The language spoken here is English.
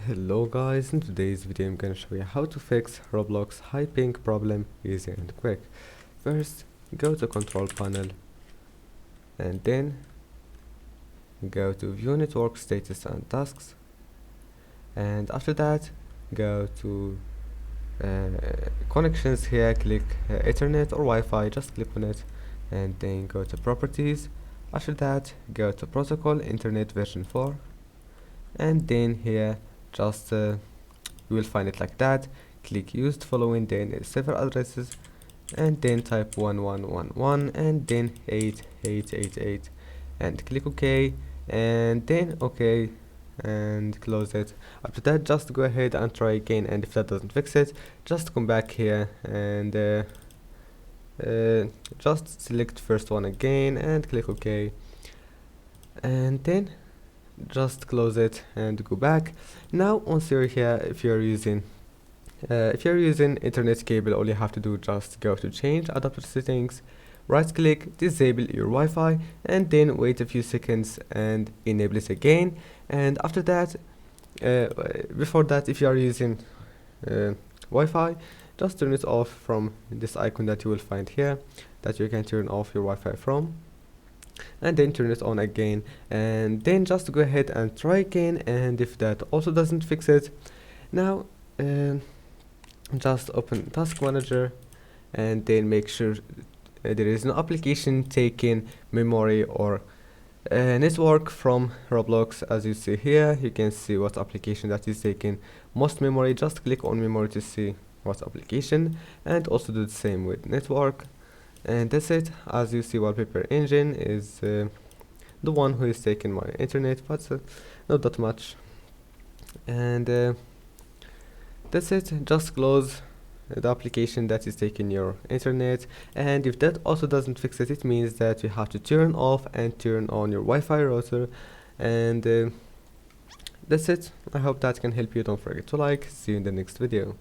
Hello guys, in today's video I'm gonna show you how to fix Roblox high ping problem easy and quick. First, go to control panel and then go to view network status and tasks, and after that go to connections here, click Ethernet or Wi-Fi, just click on it and then go to properties. After that go to protocol internet version 4 and then here just you will find it like that. Click used following then server addresses and then type 1111 and then 8888 and click OK and then OK and close it. After that just go ahead and try again, and if that doesn't fix it just come back here and just select first one again and click OK and then just close it and go back. Now once you're here, if you're using internet cable, all you have to do just go to change adapter settings, right click, disable your Wi-Fi and then wait a few seconds and enable it again. And after that before that, if you are using Wi-Fi, just turn it off from this icon that you will find here that you can turn off your Wi-Fi from, and then turn it on again and then just go ahead and try again. And if that also doesn't fix it, now just open task manager and then make sure there is no application taking memory or network from Roblox. As you see here, you can see what application that is taking most memory. Just click on memory to see what application, and also do the same with network. And that's it. As you see, wallpaper engine is the one who is taking my internet, but not that much. And that's it. Just close the application that is taking your internet. And if that also doesn't fix it, it means that you have to turn off and turn on your Wi-Fi router. And that's it. I hope that can help you. Don't forget to like. See you in the next video.